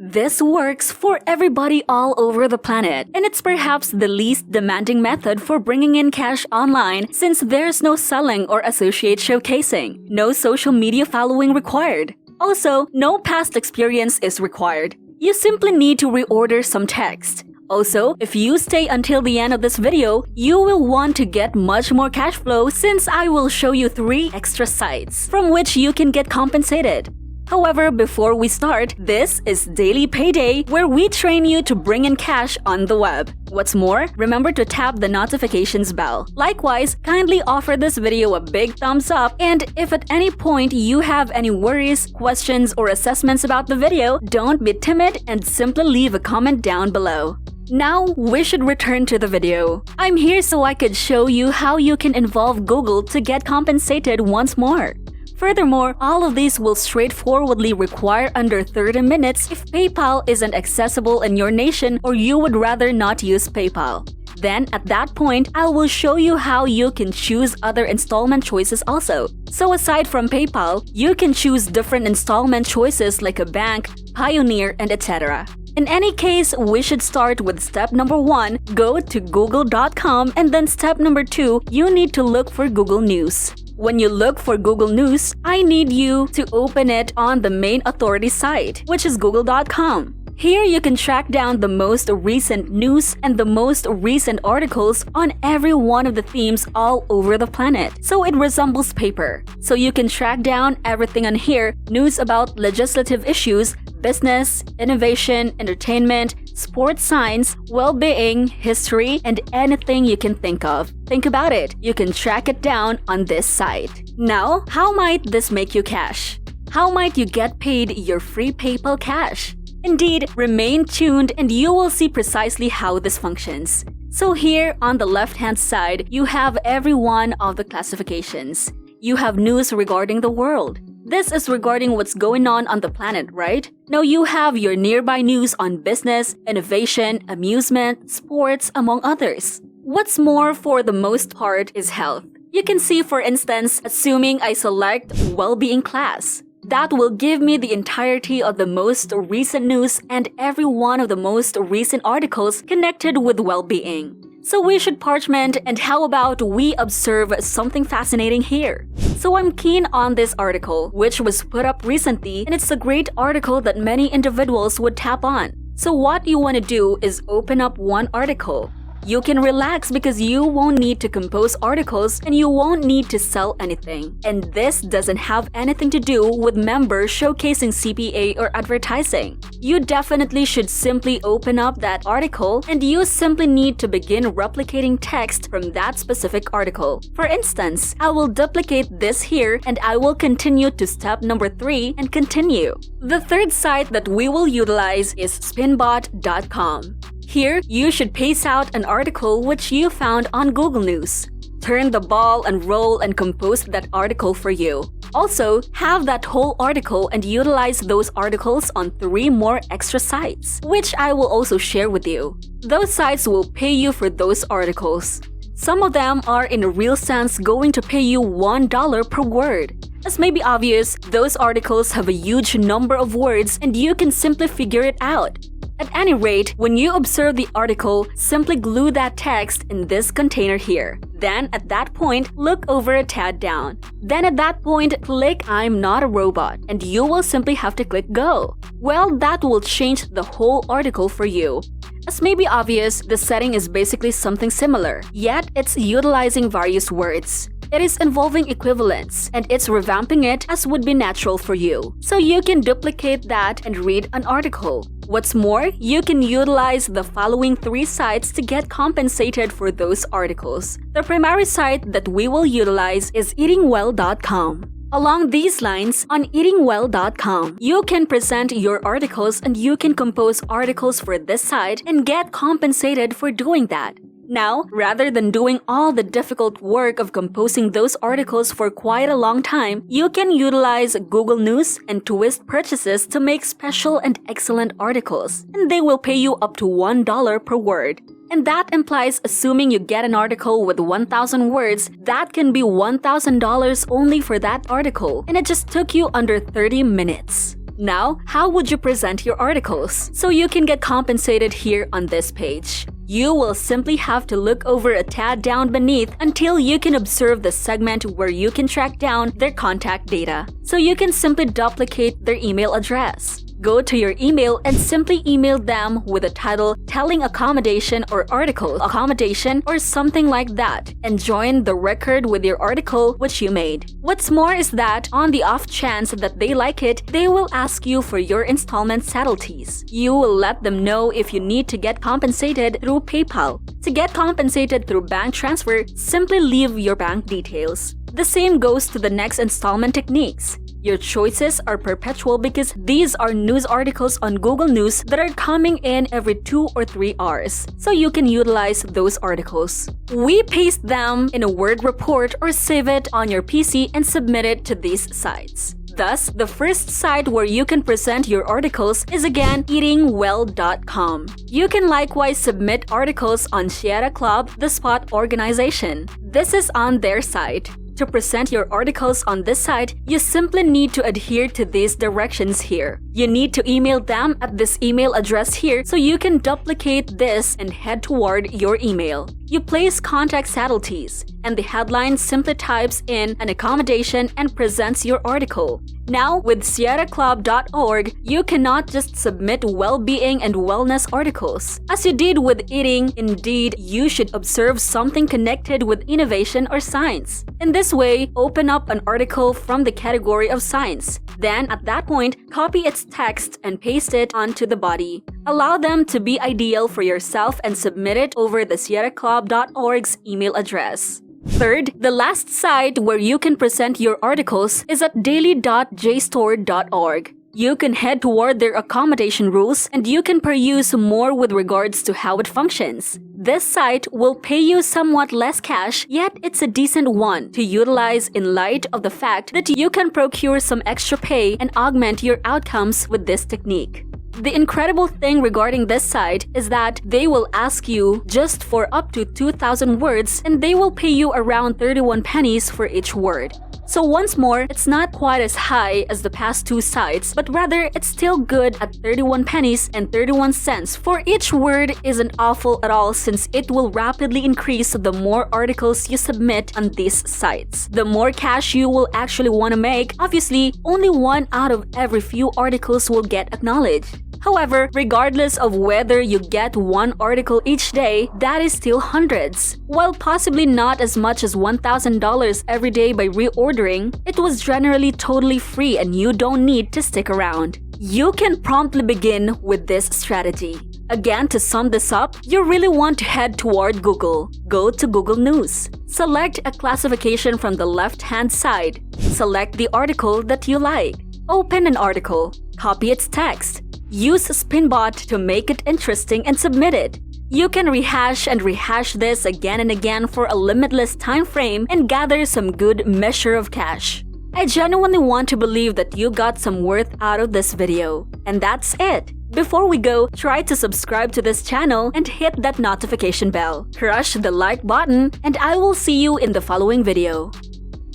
This works for everybody all over the planet, and it's perhaps the least demanding method for bringing in cash online since there's no selling or associate showcasing, no social media following required. Also, no past experience is required. You simply need to reorder some text. Also, if you stay until the end of this video, you will want to get much more cash flow since I will show you 3 extra sites from which you can get compensated. However, before we start, this is Daily Payday, where we train you to bring in cash on the web. What's more, remember to tap the notifications bell. Likewise, kindly offer this video a big thumbs up, and if at any point you have any worries, questions, or assessments about the video, don't be timid and simply leave a comment down below. Now, we should return to the video. I'm here so I could show you how you can involve Google to get compensated once more. Furthermore, all of these will straightforwardly require under 30 minutes if PayPal isn't accessible in your nation or you would rather not use PayPal. Then, at that point, I will show you how you can choose other installment choices also. So aside from PayPal, you can choose different installment choices like a bank, Pioneer, and etc. In any case, we should start with step number 1, go to google.com, and then step number 2, you need to look for Google News. When you look for Google News, I need you to open it on the main authority site, which is google.com. Here you can track down the most recent news and the most recent articles on every one of the themes all over the planet. So it resembles paper. So you can track down everything on here, news about legislative issues, business, innovation, entertainment, sports science, well-being, history, and anything you can think of. Think about it. You can track it down on this site. Now, how might this make you cash? How might you get paid your free PayPal cash? Indeed, remain tuned and you will see precisely how this functions. So here on the left-hand side, you have every one of the classifications. You have news regarding the world. This is regarding what's going on the planet, right? Now you have your nearby news on business, innovation, amusement, sports, among others. What's more, for the most part, is health. You can see, for instance, assuming I select well-being class. That will give me the entirety of the most recent news and every one of the most recent articles connected with well-being. So we should parchment, and how about we observe something fascinating here? So I'm keen on this article, which was put up recently, and it's a great article that many individuals would tap on. So what you want to do is open up one article. You can relax because you won't need to compose articles and you won't need to sell anything. And this doesn't have anything to do with members showcasing CPA or advertising. You definitely should simply open up that article and you simply need to begin replicating text from that specific article. For instance, I will duplicate this here and I will continue to step number 3 and continue. The third site that we will utilize is spinbot.com. Here, you should paste out an article which you found on Google News. Turn the ball and roll and compose that article for you. Also, have that whole article and utilize those articles on 3 more extra sites, which I will also share with you. Those sites will pay you for those articles. Some of them are in a real sense going to pay you $1 per word. As may be obvious, those articles have a huge number of words and you can simply figure it out. At any rate, when you observe the article, simply glue that text in this container here. Then, at that point, look over a tad down. Then at that point, click I'm not a robot, and you will simply have to click go. Well, that will change the whole article for you. As may be obvious, the setting is basically something similar, yet it's utilizing various words. It is involving equivalents, and it's revamping it as would be natural for you. So you can duplicate that and read an article. What's more, you can utilize the following 3 sites to get compensated for those articles. The primary site that we will utilize is eatingwell.com. Along these lines, on eatingwell.com, you can present your articles and you can compose articles for this site and get compensated for doing that. Now, rather than doing all the difficult work of composing those articles for quite a long time, you can utilize Google News and Twist purchases to make special and excellent articles, and they will pay you up to $1 per word. And that implies assuming you get an article with 1,000 words, that can be $1,000 only for that article, and it just took you under 30 minutes. Now, how would you present your articles so you can get compensated here on this page? You will simply have to look over a tad down beneath until you can observe the segment where you can track down their contact data. So you can simply duplicate their email address. Go to your email and simply email them with a title telling accommodation or article accommodation or something like that, and join the record with your article which you made. What's more is that on the off chance that they like it, they will ask you for your installment subtleties. You will let them know if you need to get compensated through PayPal. To get compensated through bank transfer, simply leave your bank details. The same goes to the next installment techniques. Your choices are perpetual because these are news articles on Google News that are coming in every 2 or 3 hours, so you can utilize those articles. We paste them in a Word report or save it on your PC and submit it to these sites. Thus, the first site where you can present your articles is again eatingwell.com. You can likewise submit articles on Sierra Club, the Spot organization. This is on their site. To present your articles on this site, you simply need to adhere to these directions here. You need to email them at this email address here so you can duplicate this and head toward your email. You place contact subtleties, and the headline simply types in an accommodation and presents your article. Now, with sierraclub.org, you cannot just submit well-being and wellness articles. As you did with eating, indeed, you should observe something connected with innovation or science. In this way, open up an article from the category of science. Then, at that point, copy its text and paste it onto the body. Allow them to be ideal for yourself and submit it over the sierraclub.org's email address. Third, the last site where you can present your articles is at daily.jstor.org. You can head toward their accommodation rules and you can peruse more with regards to how it functions. This site will pay you somewhat less cash, yet it's a decent one to utilize in light of the fact that you can procure some extra pay and augment your outcomes with this technique. The incredible thing regarding this site is that they will ask you just for up to 2,000 words and they will pay you around 31 pennies for each word. So once more, it's not quite as high as the past 2 sites, but rather it's still good at 31 pennies and 31 cents for each word isn't awful at all since it will rapidly increase the more articles you submit on these sites. The more cash you will actually want to make, obviously, only 1 out of every few articles will get acknowledged. However, regardless of whether you get 1 article each day, that is still hundreds. While possibly not as much as $1,000 every day by reordering, it was generally totally free and you don't need to stick around. You can promptly begin with this strategy. Again, to sum this up, you really want to head toward Google. Go to Google News. Select a classification from the left-hand side. Select the article that you like. Open an article. Copy its text. Use Spinbot to make it interesting and submit it. You can rehash and rehash this again and again for a limitless time frame and gather some good measure of cash. I genuinely want to believe that you got some worth out of this video. And that's it. Before we go, try to subscribe to this channel and hit that notification bell. Crush the like button and I will see you in the following video.